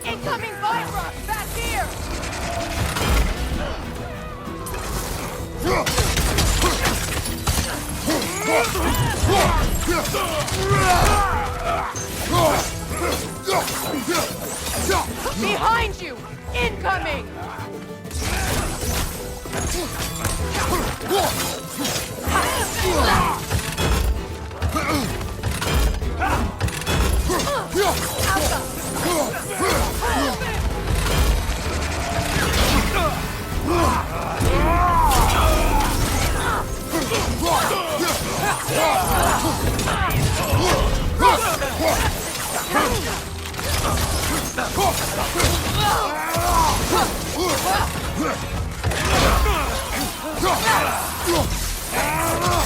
Incoming Vibra! Back here! Behind you! Incoming!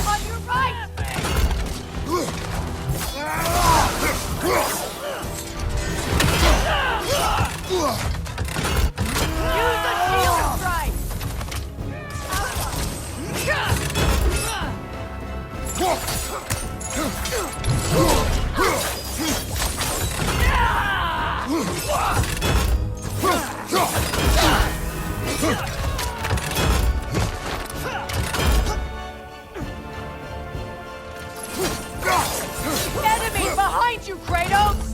On your right! Use the shield strike! Enemy behind you, Kratos!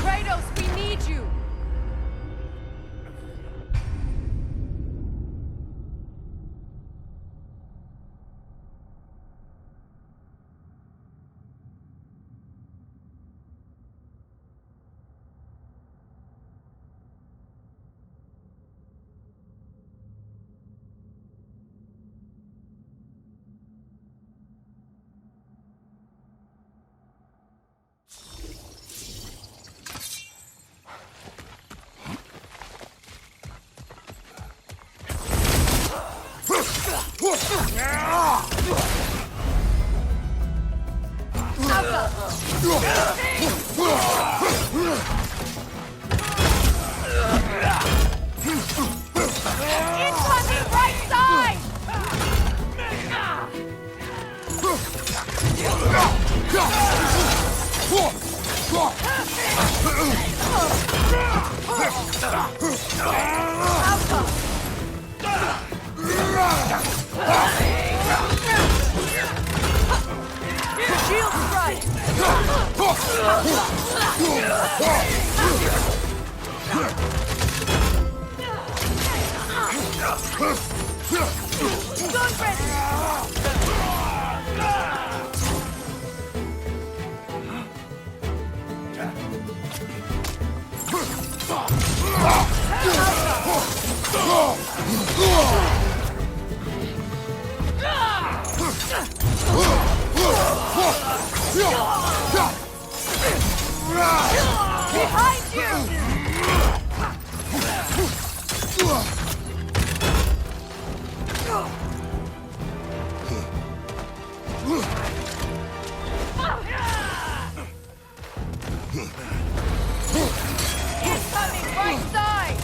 Kratos, we need you! Incoming right side! Shield strike! Gun ready! Behind you! Incoming right side!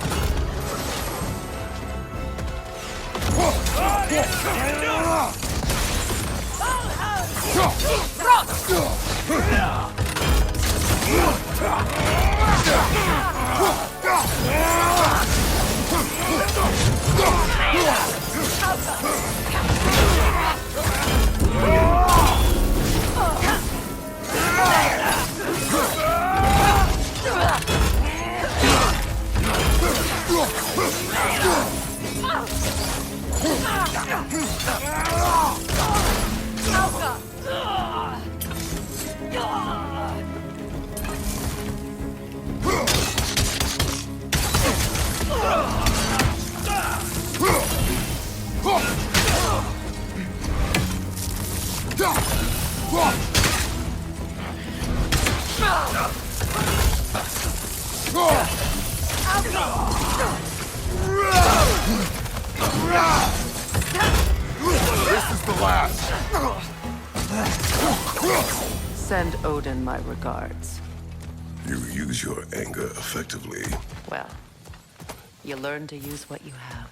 This is the last! Send Odin my regards. You use your anger effectively. Well, you learn to use what you have.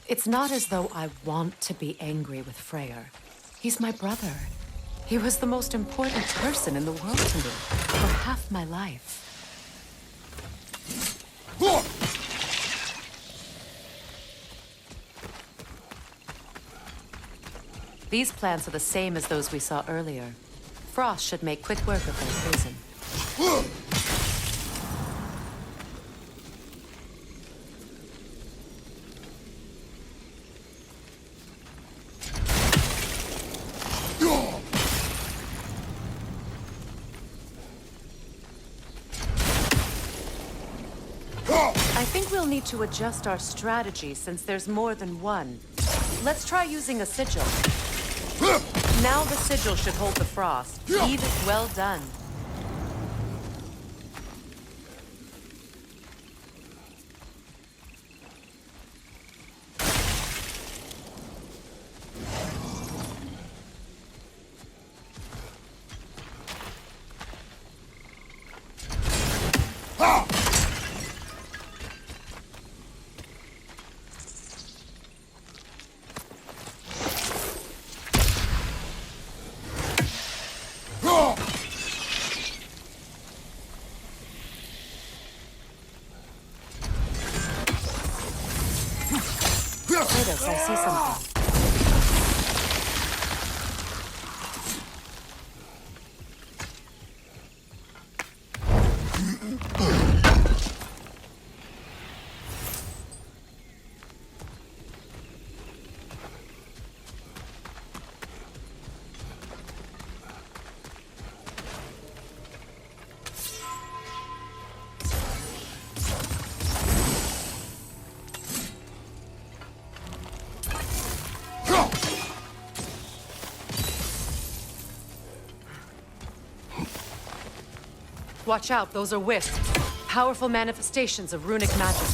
It's not as though I want to be angry with Freyr. He's my brother. He was the most important person in the world to me for half my life. These plants are the same as those we saw earlier. Frost should make quick work of their prison. I think we'll need to adjust our strategy since there's more than one. Let's try using a sigil. Now the sigil should hold the frost. Edith, well done. Kratos, I see something. Watch out, those are wisps. Powerful manifestations of runic magic.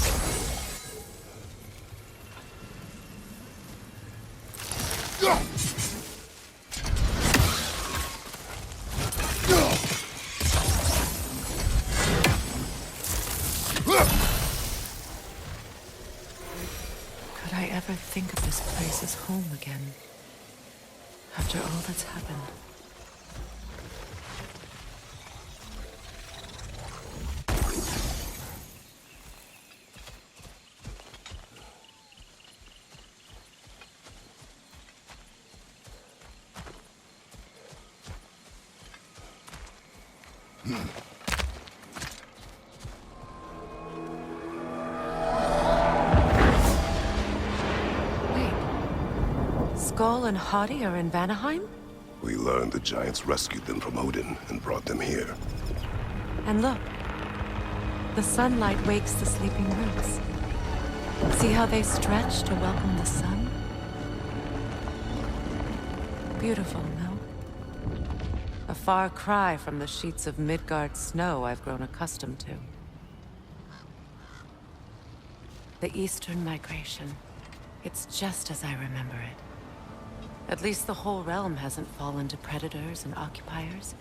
Could I ever think of this place as home again? After all that's happened. Skull and Hati are in Vanaheim? We learned the giants rescued them from Odin and brought them here. And look, the sunlight wakes the sleeping roots. See how they stretch to welcome the sun? Beautiful, no? A far cry from the sheets of Midgard snow I've grown accustomed to. The Eastern migration. It's just as I remember it. At least the whole realm hasn't fallen to predators and occupiers.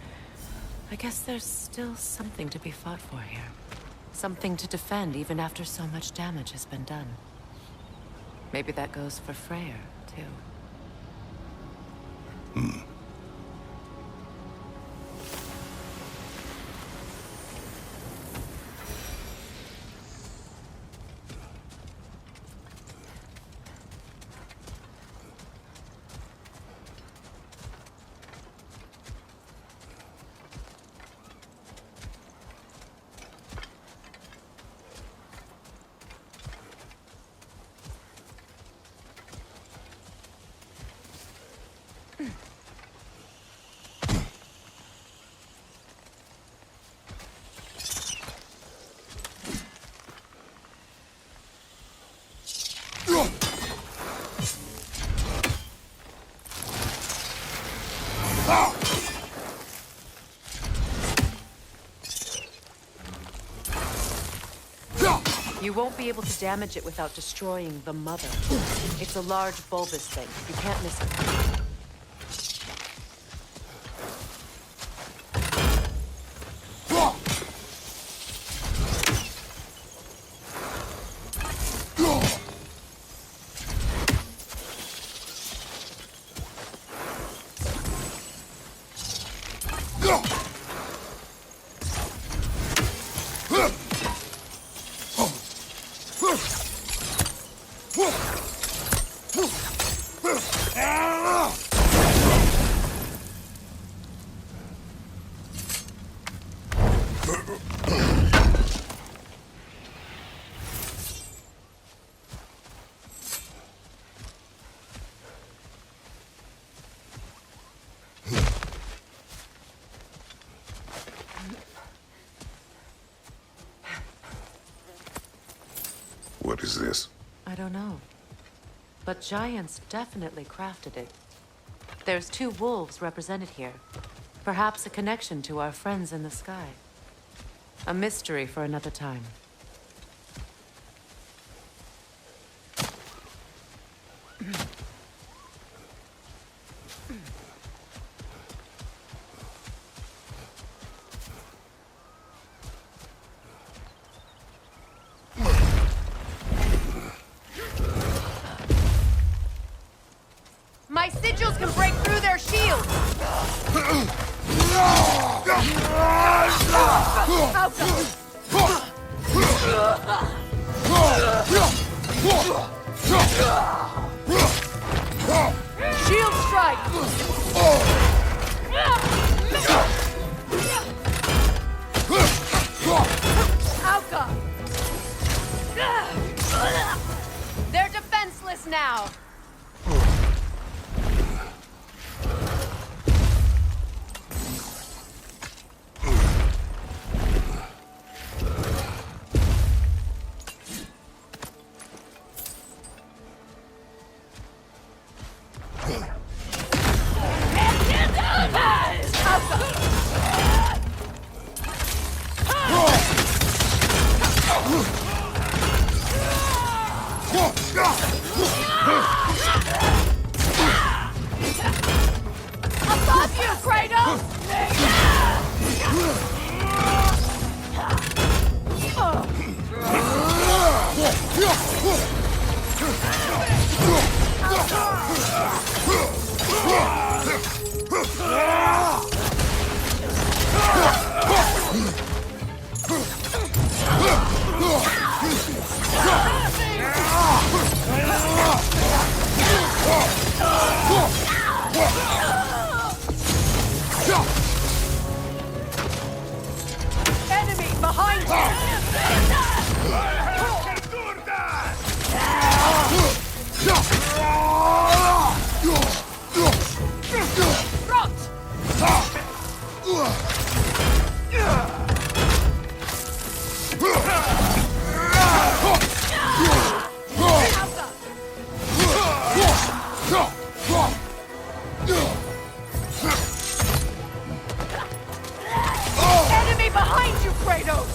I guess there's still something to be fought for here. Something to defend even after so much damage has been done. Maybe that goes for Freyr, too. You won't be able to damage it without destroying the mother. It's a large bulbous thing. You can't miss it. What is this? I don't know. But giants definitely crafted it. There's 2 wolves represented here. Perhaps a connection to our friends in the sky. A mystery for another time. My sigils can break through their shields! Shield strike! Alka! They're defenseless now! Above you, Kratos! Enemy behind Enemy behind you, Kratos!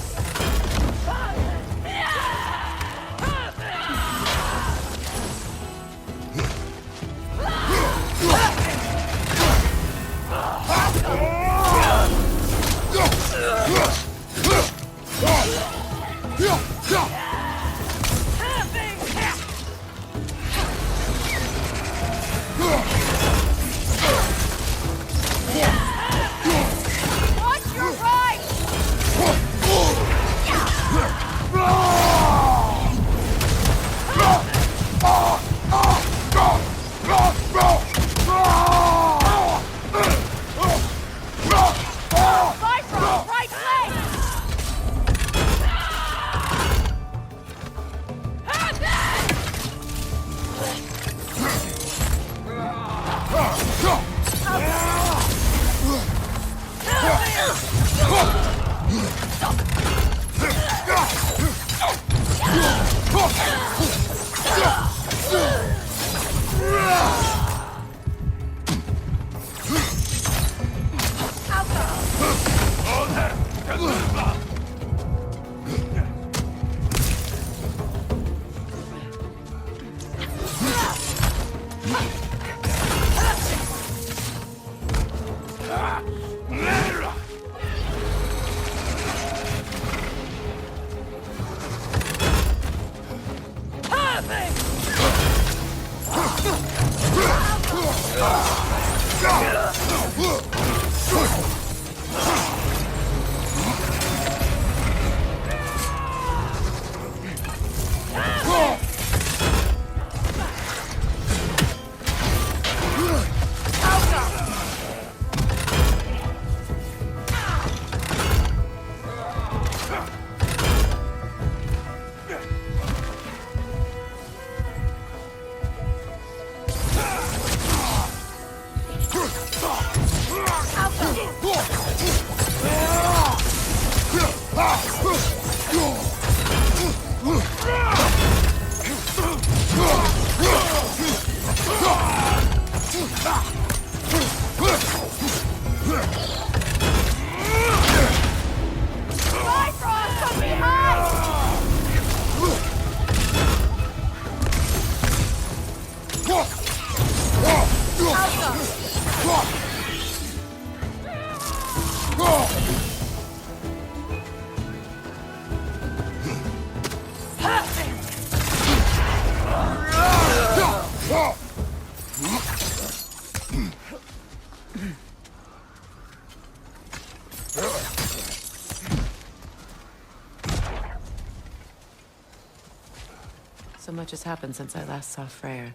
So much has happened since I last saw Freyr.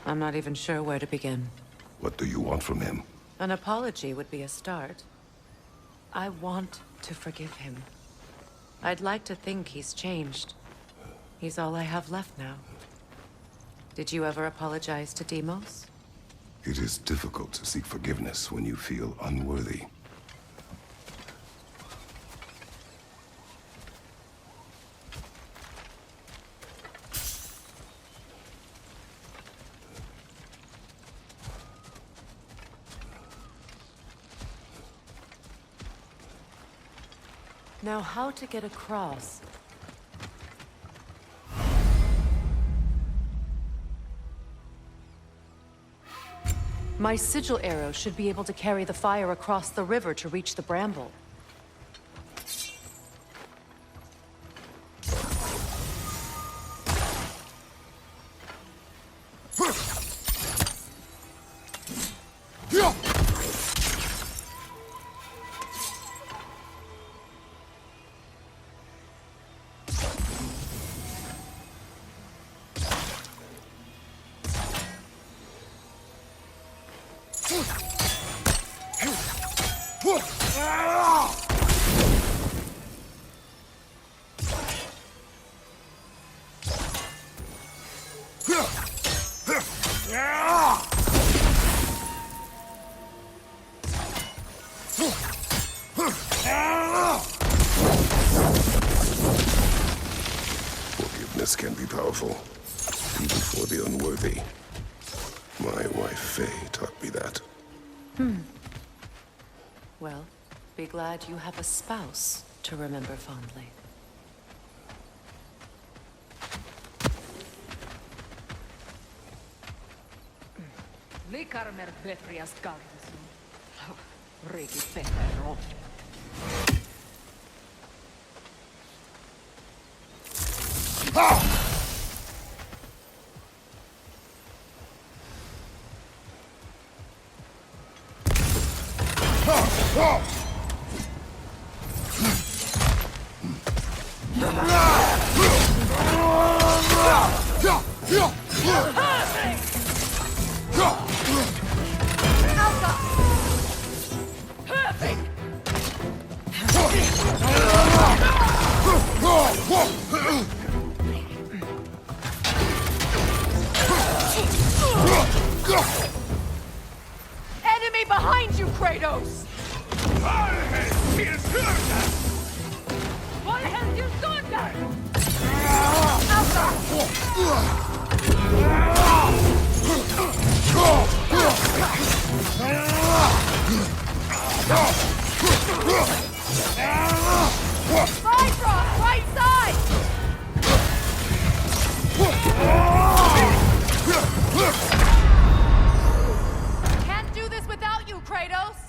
I'm not even sure where to begin. What do you want from him? An apology would be a start. I want to forgive him. I'd like to think he's changed. He's all I have left now. Did you ever apologize to Deimos? It is difficult to seek forgiveness when you feel unworthy. Now, how to get across? My sigil arrow should be able to carry the fire across the river to reach the bramble. Forgiveness can be powerful, even for the unworthy. My wife, Faye, taught me that. Well, be glad you have a spouse to remember fondly. Likarmer Betrias Gardasun. Riki Petero. Enemy behind you, Kratos! Bifrost, right side! Can't do this without you, Kratos!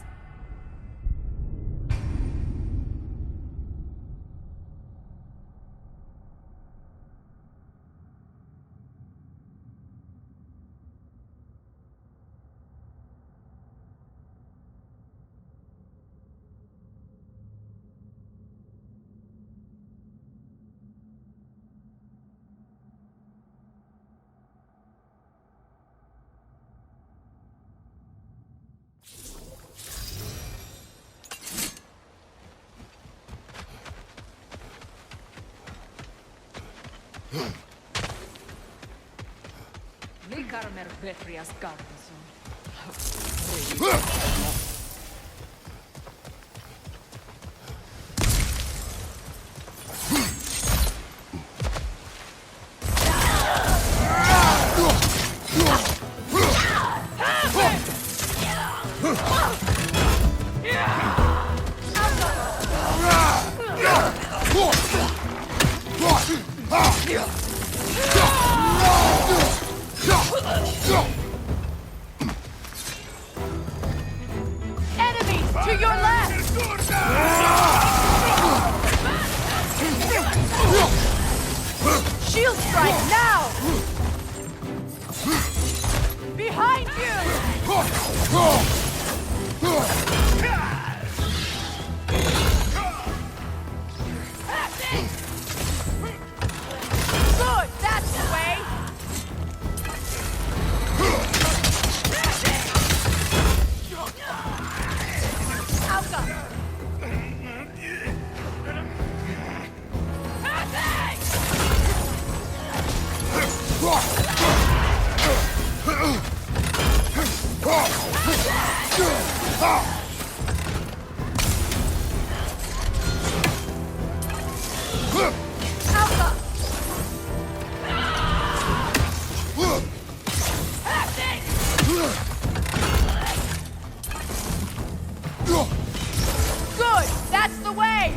Likarmer Petrias Gardenson. Enemies to your left! Shield strike now! Behind you! Good, that's the way! Alka! Alka! Good! That's the way!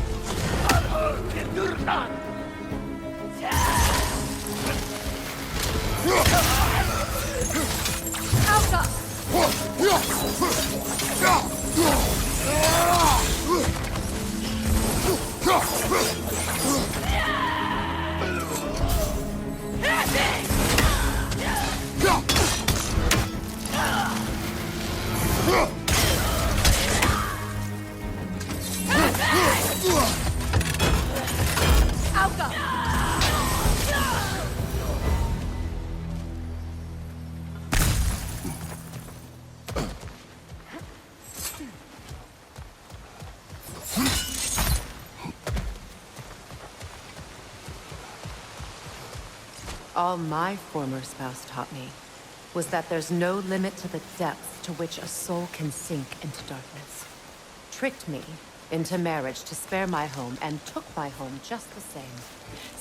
Alka! Alka! All my former spouse taught me was that there's no limit to the depths to which a soul can sink into darkness. Tricked me into marriage to spare my home and took my home just the same.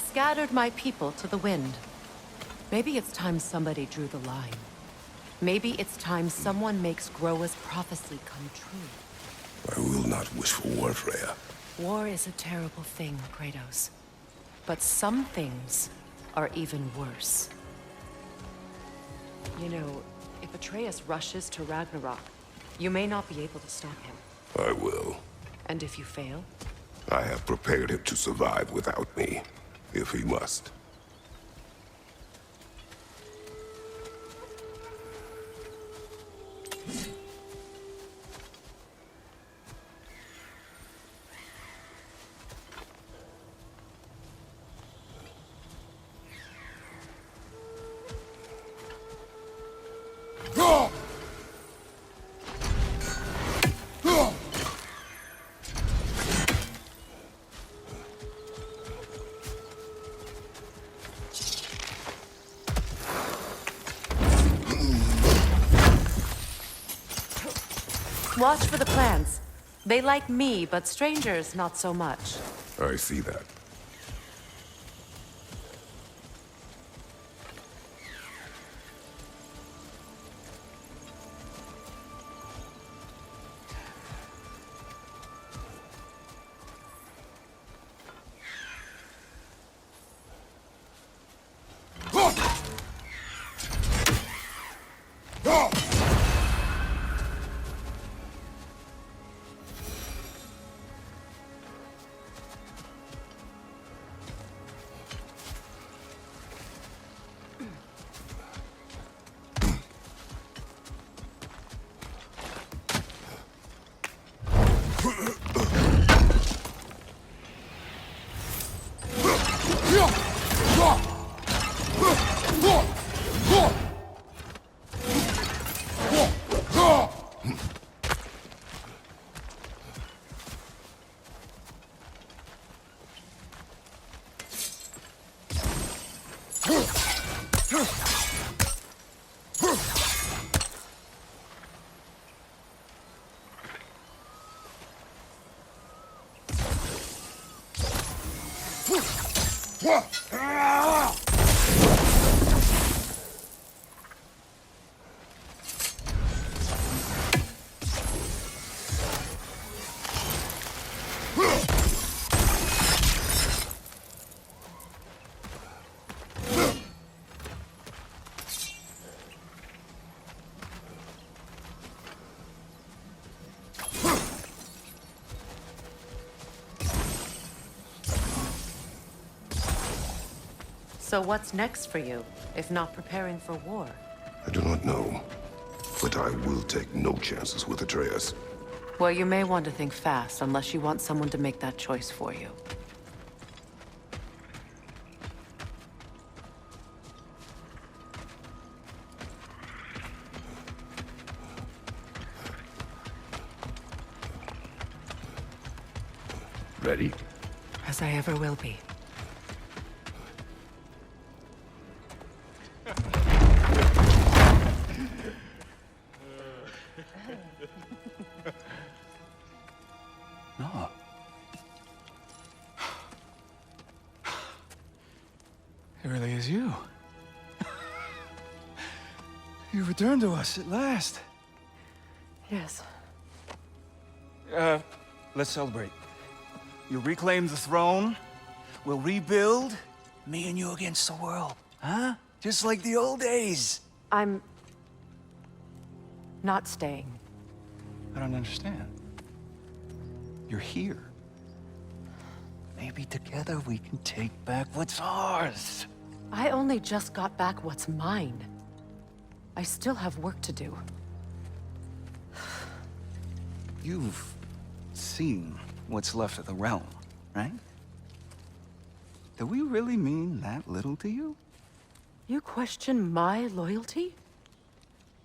Scattered my people to the wind. Maybe it's time somebody drew the line. Maybe it's time someone makes Groa's prophecy come true. I will not wish for war, Freya. War is a terrible thing, Kratos. But some things are even worse. You know, if Atreus rushes to Ragnarok, you may not be able to stop him. I will. And if you fail? I have prepared him to survive without me, if he must. Watch for the plants. They like me, but strangers not so much. I see that. So what's next for you, if not preparing for war? I do not know, but I will take no chances with Atreus. Well, you may want to think fast, unless you want someone to make that choice for you. Ready? As I ever will be. No. It really is you. You returned to us at last. Yes. Let's celebrate. You reclaim the throne. We'll rebuild. Me and you against the world. Huh? Just like the old days. I'm... not staying. I don't understand. You're here. Maybe together we can take back what's ours. I only just got back what's mine. I still have work to do. You've seen what's left of the realm, right? Do we really mean that little to you? You question my loyalty?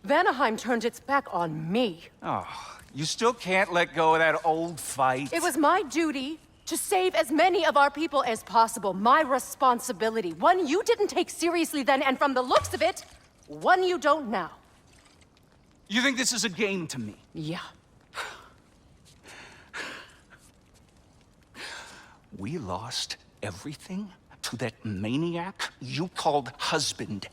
Vanaheim turned its back on me. Oh, you still can't let go of that old fight? It was my duty to save as many of our people as possible. My responsibility. One you didn't take seriously then, and from the looks of it, one you don't now. You think this is a game to me? Yeah. We lost everything to that maniac you called husband.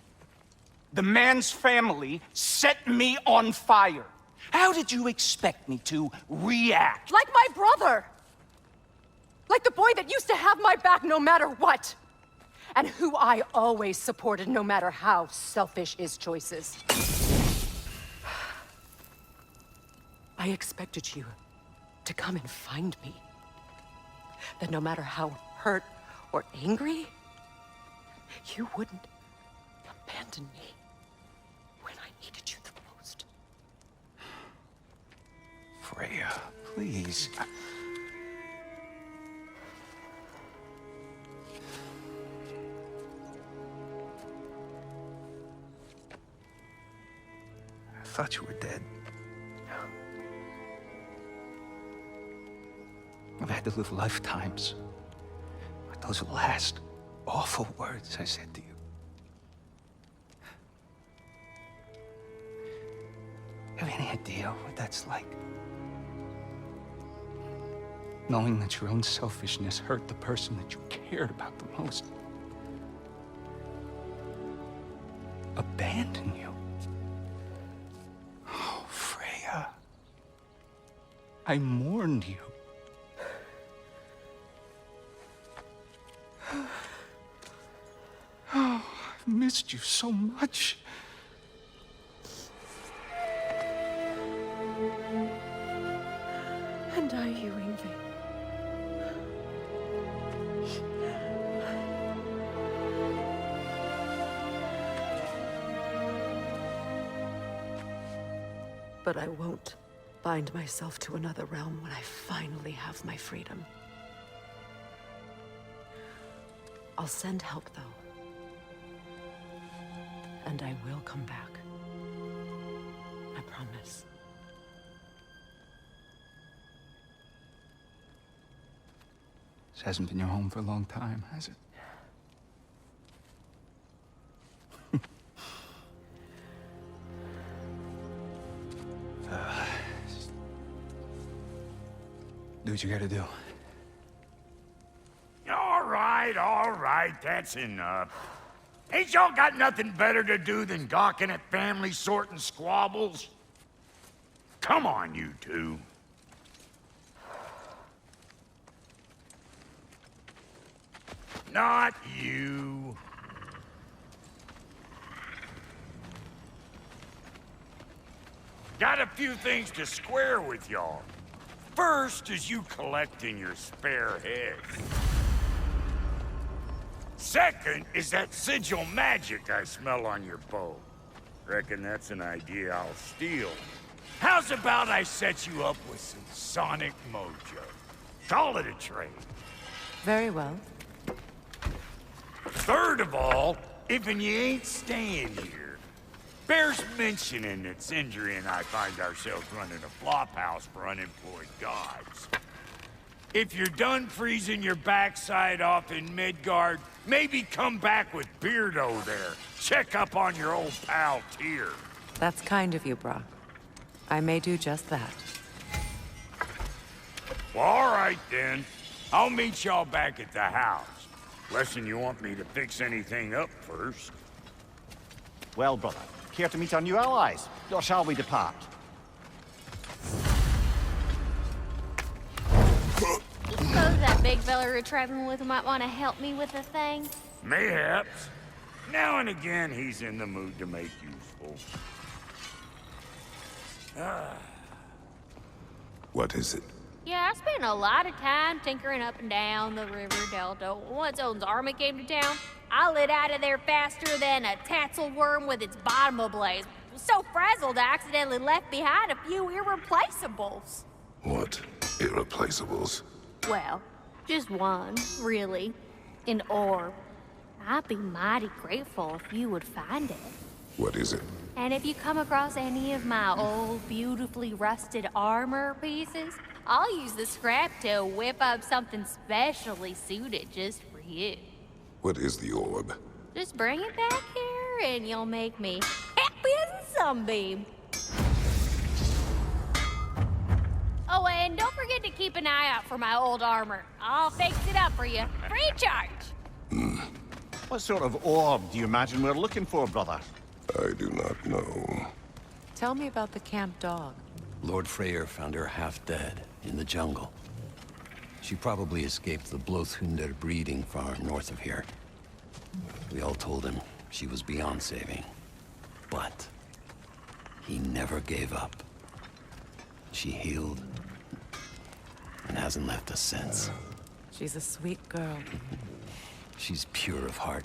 The man's family set me on fire. How did you expect me to react? Like my brother! Like the boy that used to have my back no matter what! And who I always supported no matter how selfish his choices. I expected you to come and find me. That no matter how hurt or angry, you wouldn't abandon me when I needed you the most. Freya, please. I thought you were dead. I've had to live lifetimes with those last awful words I said to you. Have any idea what that's like? Knowing that your own selfishness hurt the person that you cared about the most. Abandon you. Oh, Freya. I mourned you. Oh, I've missed you so much. And are you, Ingvi? But I won't bind myself to another realm when I finally have my freedom. I'll send help, though. And I will come back. I promise. This hasn't been your home for a long time, has it? Do what you gotta do. All right. all right, that's enough. Ain't y'all got nothing better to do than gawking at family sorting squabbles? Come on, you two. Not you. Got a few things to square with y'all. First is you collecting your spare heads. Second is that sigil magic I smell on your bow. Reckon that's an idea I'll steal. How's about I set you up with some sonic mojo? Call it a trade. Very well. Third of all, if you ain't staying here, bears mentioning that Sindri and I find ourselves running a flophouse for unemployed gods. If you're done freezing your backside off in Midgard, maybe come back with Beardo there. Check up on your old pal Tyr. That's kind of you, Brock. I may do just that. Well, all right then. I'll meet y'all back at the house. Lesson you want me to fix anything up first. Well, brother, care to meet our new allies? Or shall we depart? You suppose that big fella we're traveling with might want to help me with a thing? Mayhaps. Now and again, he's in the mood to make useful. What is it? Yeah, I spent a lot of time tinkering up and down the river delta. Once Odin's army came to town, I lit out of there faster than a tassel worm with its bottom ablaze. So frazzled, I accidentally left behind a few irreplaceables. What irreplaceables? Well, just one, really. An orb. I'd be mighty grateful if you would find it. What is it? And if you come across any of my old, beautifully rusted armor pieces, I'll use the scrap to whip up something specially suited just for you. What is the orb? Just bring it back here and you'll make me happy as a sunbeam. Oh, and don't forget to keep an eye out for my old armor. I'll fix it up for you, free of charge. What sort of orb do you imagine we're looking for, brother? I do not know. Tell me about the camp dog. Lord Freyr found her half dead in the jungle. She probably escaped the Blothunder breeding farm north of here. We all told him she was beyond saving. But he never gave up. She healed and hasn't left us since. She's a sweet girl. She's pure of heart.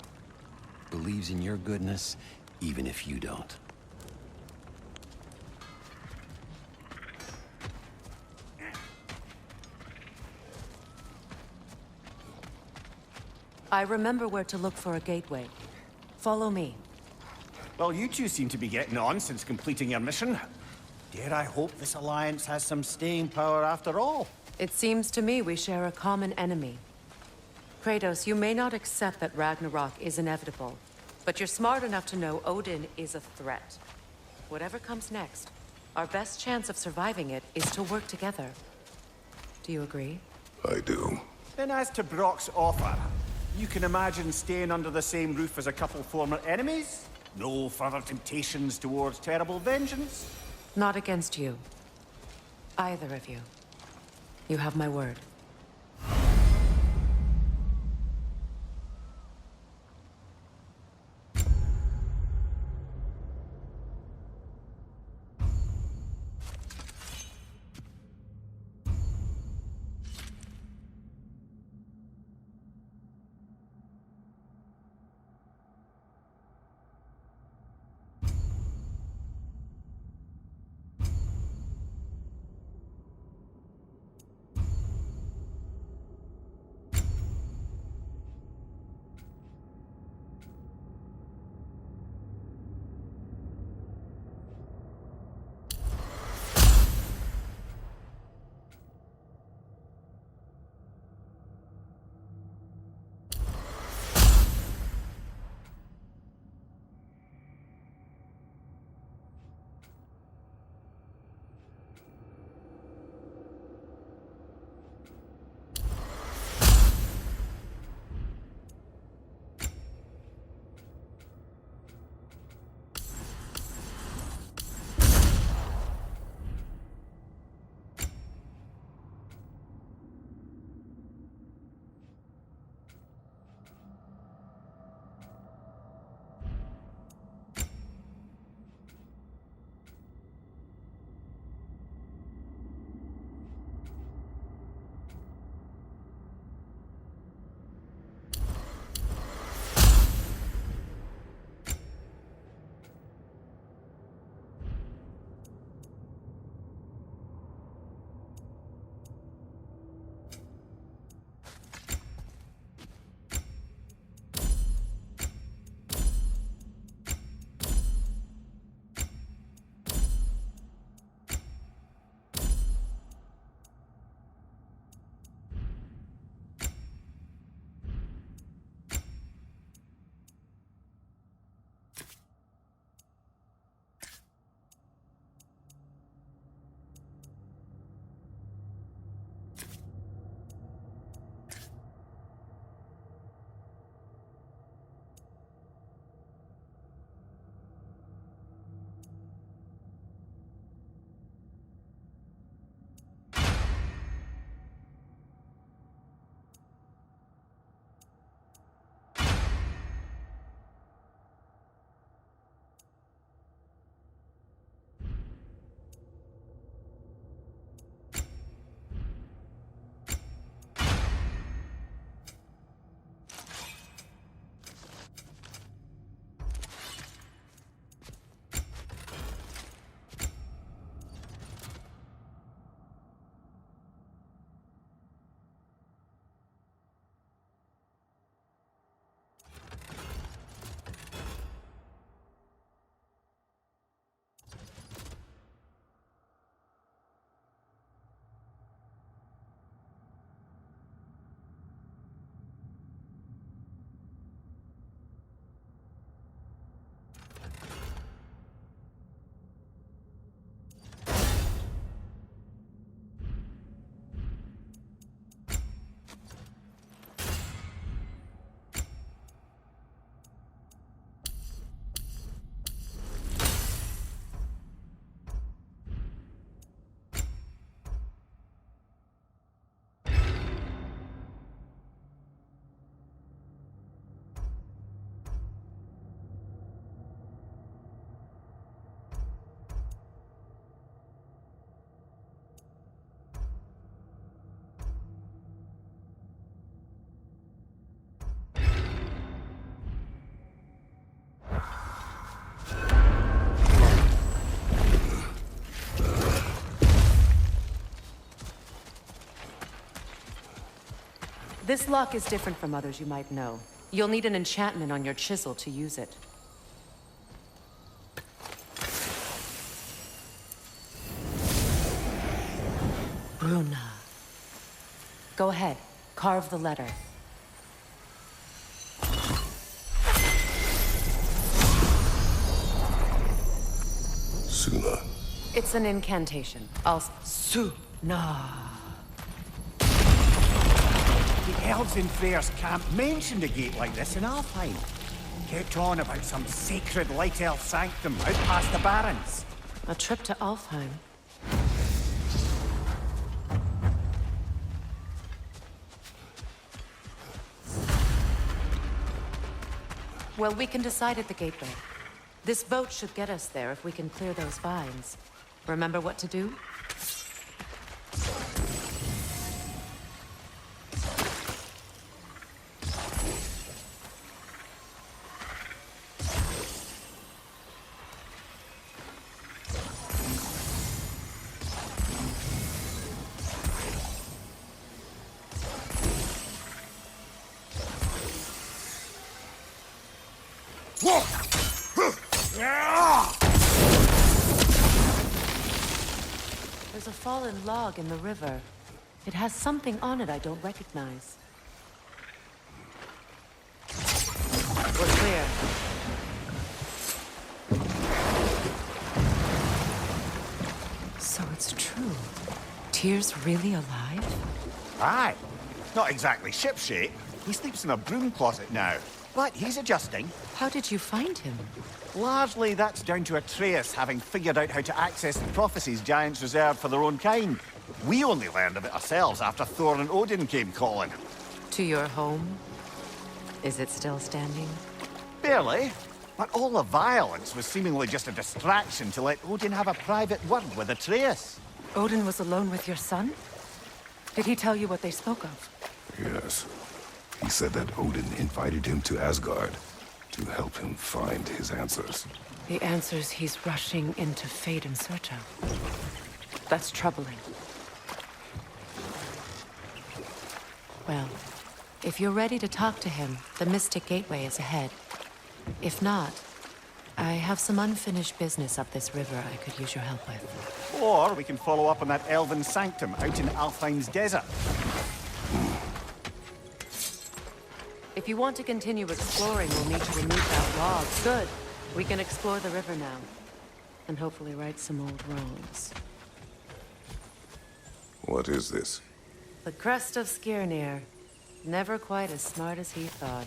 Believes in your goodness, even if you don't. I remember where to look for a gateway. Follow me. Well, you two seem to be getting on since completing your mission. Dare I hope this alliance has some staying power after all? It seems to me we share a common enemy. Kratos, you may not accept that Ragnarok is inevitable, but you're smart enough to know Odin is a threat. Whatever comes next, our best chance of surviving it is to work together. Do you agree? I do. Then as to Brock's offer, you can imagine staying under the same roof as a couple former enemies? No further temptations towards terrible vengeance? Not against you. Either of you. You have my word. This lock is different from others you might know. You'll need an enchantment on your chisel to use it. Bruna. Go ahead. Carve the letter. Suna. It's an incantation. Suna. The elves in Freyr's camp mentioned a gate like this in Alfheim. Kept on about some sacred light elf sanctum out past the barrens. A trip to Alfheim. Well, we can decide at the gateway. This boat should get us there if we can clear those vines. Remember what to do? There's a fallen log in the river. It has something on it I don't recognize. We're clear. So it's true. Tyr's really alive? Aye. Not exactly shipshape. He sleeps in a broom closet now. But he's adjusting. How did you find him? Largely, that's down to Atreus having figured out how to access the prophecies giants reserved for their own kind. We only learned of it ourselves after Thor and Odin came calling. To your home? Is it still standing? Barely. But all the violence was seemingly just a distraction to let Odin have a private word with Atreus. Odin was alone with your son? Did he tell you what they spoke of? Yes. He said that Odin invited him to Asgard to help him find his answers. The answers he's rushing into fate in search of. That's troubling. Well, if you're ready to talk to him, the Mystic Gateway is ahead. If not, I have some unfinished business up this river I could use your help with. Or we can follow up on that elven sanctum out in Alfheim's desert. If you want to continue exploring, we'll need to remove that log. Good. We can explore the river now. And hopefully right some old wrongs. What is this? The crest of Skirnir. Never quite as smart as he thought.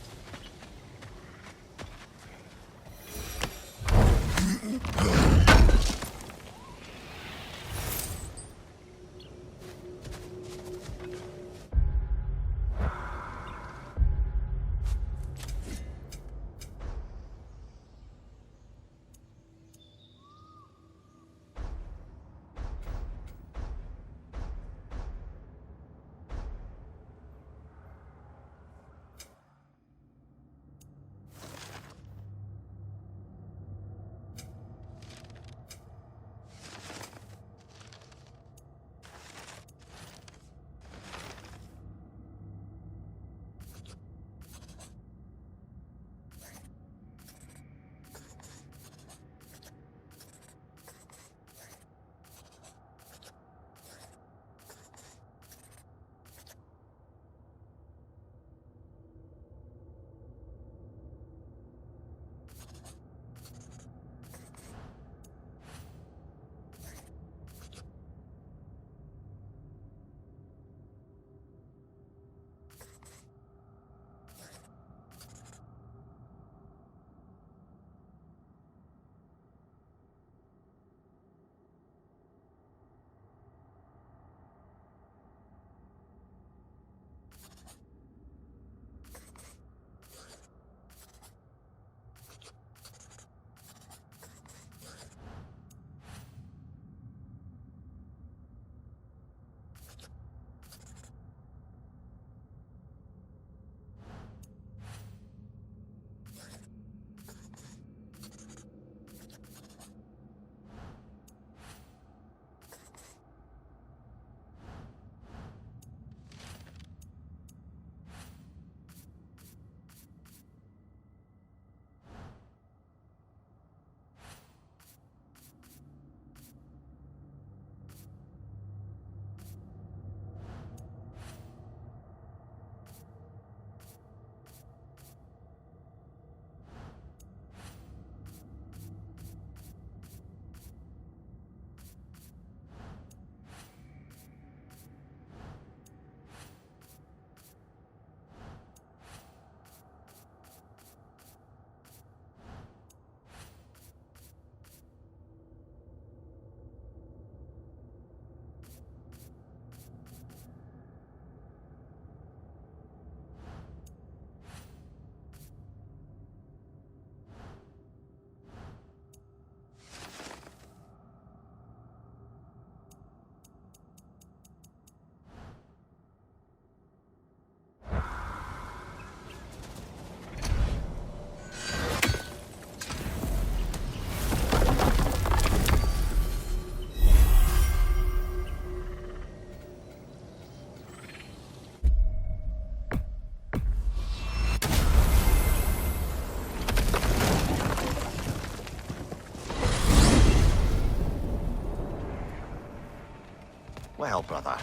Well, brother,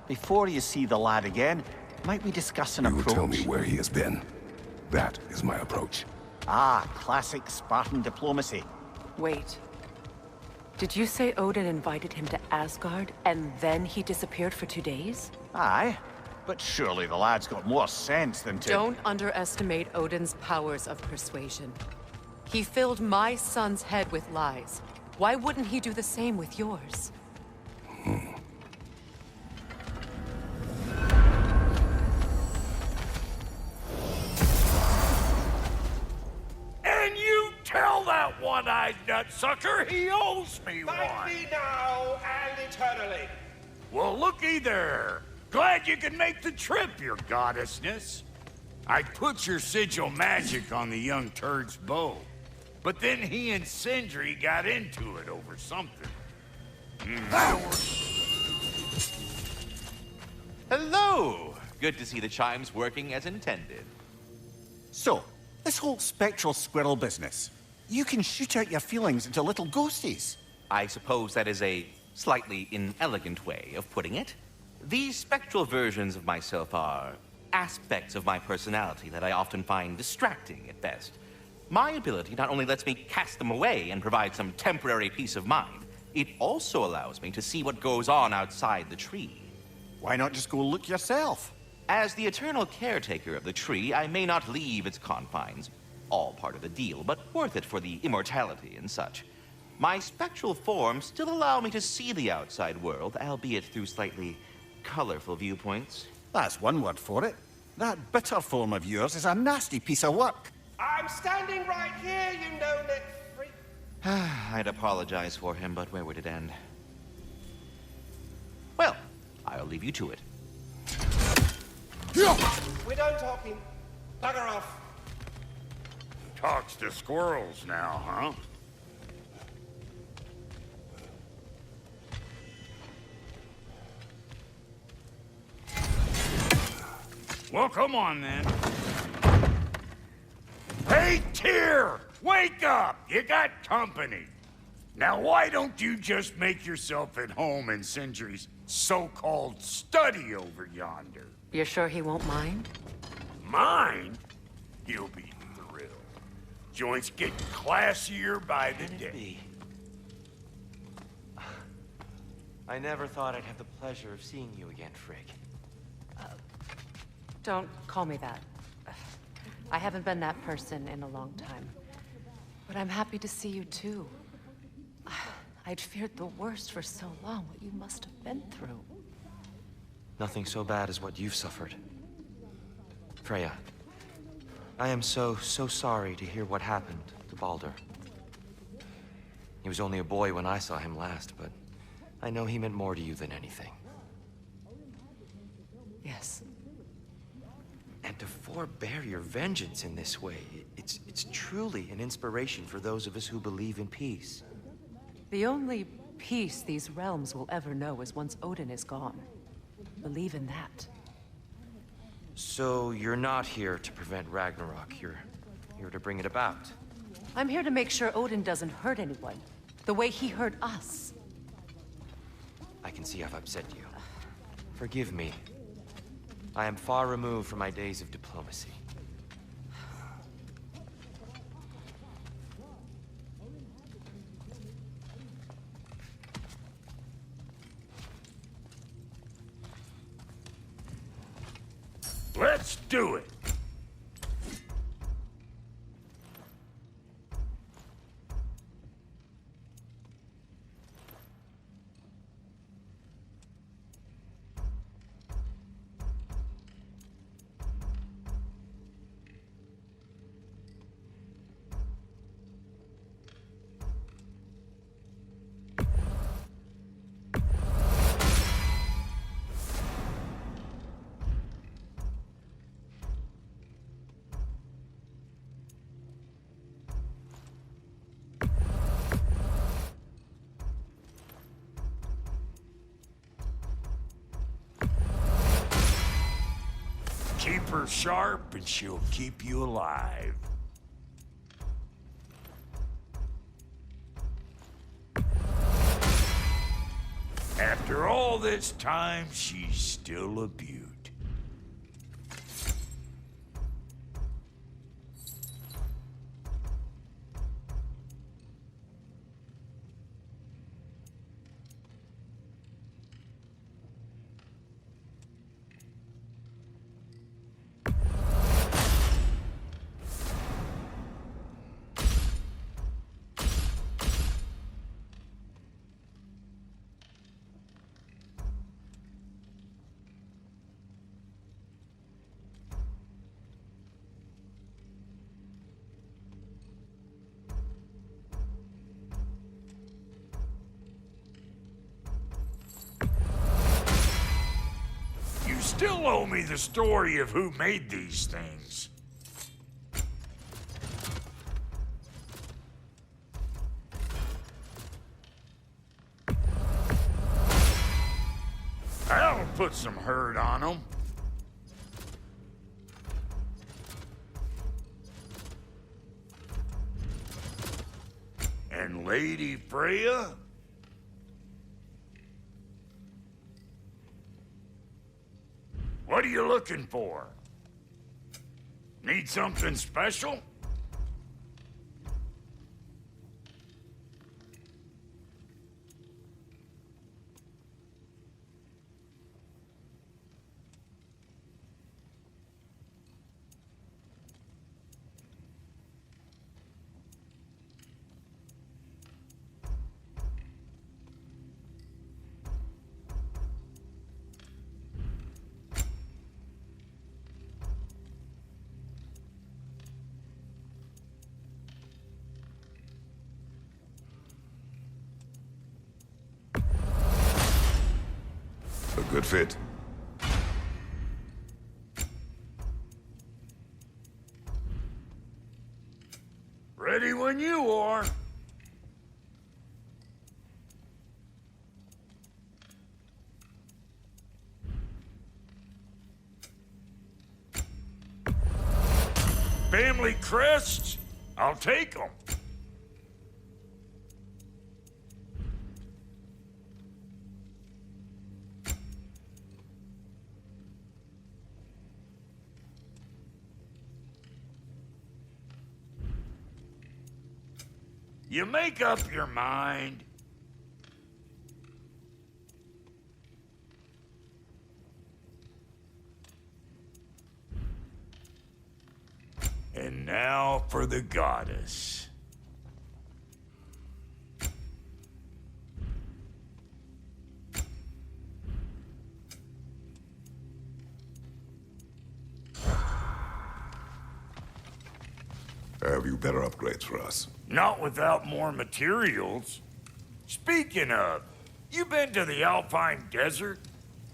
before you see the lad again, might we discuss an You will approach? tell me where he has been. That is my approach. Ah, classic Spartan diplomacy. Wait. Did you say Odin invited him to Asgard, and then he disappeared for 2 days? Aye, but surely the lad's got more sense than to... Don't underestimate Odin's powers of persuasion. He filled my son's head with lies. Why wouldn't he do the same with yours? And you tell that one-eyed nutsucker he owes me one. Thank me now and eternally. Well, looky there. Glad you could make the trip, your goddessness. I put your sigil magic on the young turd's bow, but then he and Sindri got into it over something. Hello! Good to see the chimes working as intended. So, this whole spectral squirrel business, you can shoot out your feelings into little ghosties. I suppose that is a slightly inelegant way of putting it. These spectral versions of myself are aspects of my personality that I often find distracting at best. My ability not only lets me cast them away and provide some temporary peace of mind, it also allows me to see what goes on outside the tree. Why not just go look yourself? As the eternal caretaker of the tree, I may not leave its confines. All part of the deal, but worth it for the immortality and such. My spectral forms still allow me to see the outside world, albeit through slightly colorful viewpoints. That's one word for it. That bitter form of yours is a nasty piece of work. I'm standing right here, you no-neck freak. I'd apologize for him, but where would it end? Well, I'll leave you to it. We're done talking. Bugger off. Talks to squirrels now, huh? Well, come on then. Hey, Tyr! Wake up! You got company. Now, why don't you just make yourself at home in Sindri's so-called study over yonder? You're sure he won't mind? Mine? He'll be thrilled. Joints getting classier by the day. I never thought I'd have the pleasure of seeing you again, Frigg. Don't call me that. I haven't been that person in a long time. But I'm happy to see you too. I'd feared the worst for so long, what you must have been through. Nothing so bad as what you've suffered. Freya, I am so sorry to hear what happened to Baldur. He was only a boy when I saw him last, but I know he meant more to you than anything. Yes. And to forbear your vengeance in this way, it's truly an inspiration for those of us who believe in peace. The only peace these realms will ever know is once Odin is gone. Believe in that. So you're not here to prevent Ragnarok, you're here to bring it about. I'm here to make sure Odin doesn't hurt anyone, the way he hurt us. I can see I've upset you. Forgive me. I am far removed from my days of diplomacy. Let's do it! Keep her sharp and she'll keep you alive. After all this time, she's still a beaut. Still owe me the story of who made these things. That'll put some hurt on them. And Lady Freya? What are you looking for? Need something special? A good fit. Ready when you are. Family crests? I'll take them. You make up your mind. And now for the goddess. Have you better upgrades for us? Not without more materials. Speaking of, you been to the Alpine Desert?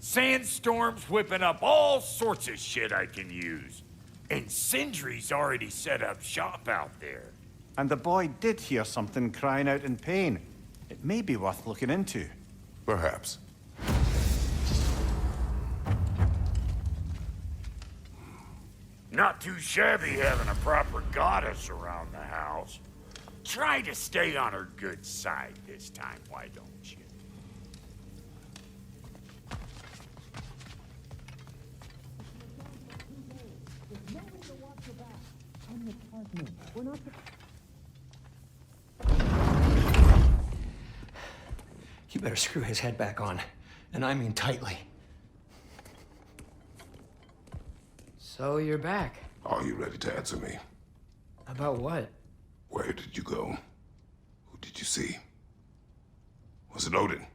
Sandstorms whipping up all sorts of shit I can use. And Sindri's already set up shop out there. And the boy did hear something crying out in pain. It may be worth looking into. Perhaps. Not too shabby having a proper goddess around the house. Try to stay on her good side this time, why don't you? You better screw his head back on, and I mean tightly. So you're back. Are you ready to answer me? About what? Where did you go? Who did you see? Was it Odin?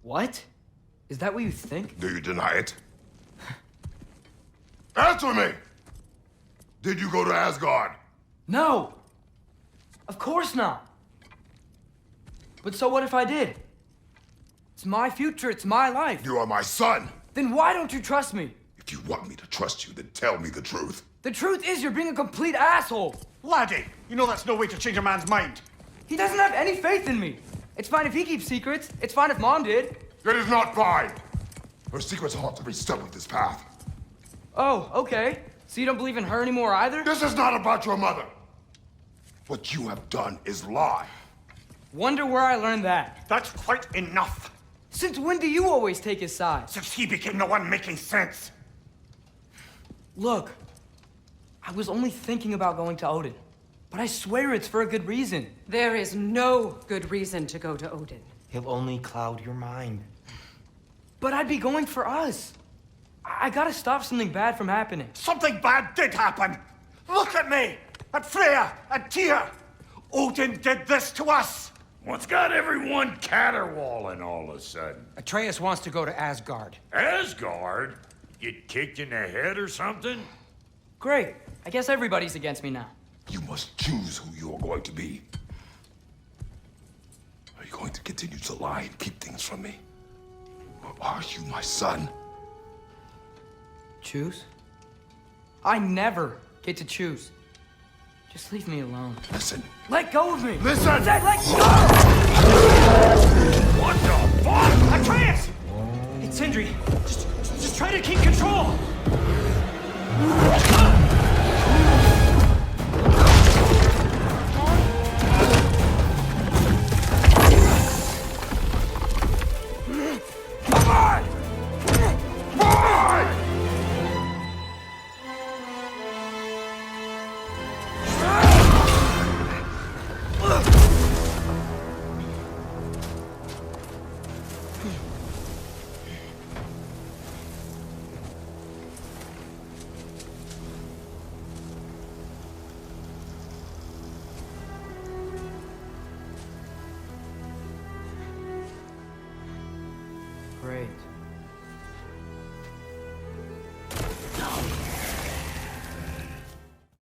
What? Is that what you think? Do you deny it? Answer me! Did you go to Asgard? No! Of course not! But so what if I did? It's my future, it's my life. You are my son! Then why don't you trust me? If you want me to trust you, then tell me the truth. The truth is you're being a complete asshole! Laddie, you know that's no way to change a man's mind. He doesn't have any faith in me. It's fine if he keeps secrets. It's fine if Mom did. It is not fine! Her secrets haunt every step of this path. Oh, okay. So you don't believe in her anymore either? This is not about your mother. What you have done is lie. Wonder where I learned that. That's quite enough. Since when do you always take his side? Since he became the one making sense. Look, I was only thinking about going to Odin, but I swear it's for a good reason. There is no good reason to go to Odin. He'll only cloud your mind. But I'd be going for us. I gotta stop something bad from happening. Something bad did happen. Look at me, at Freya, at Tyr. Odin did this to us. What's got everyone caterwauling all of a sudden? Atreus wants to go to Asgard. Asgard? Get kicked in the head or something? Great. I guess everybody's against me now. You must choose who you are going to be. Are you going to continue to lie and keep things from me? Or are you my son? Choose? I never get to choose. Just leave me alone. Listen. Let go of me! Listen! Let go! What the fuck? Atreus! It's Sindri. Just try to keep control!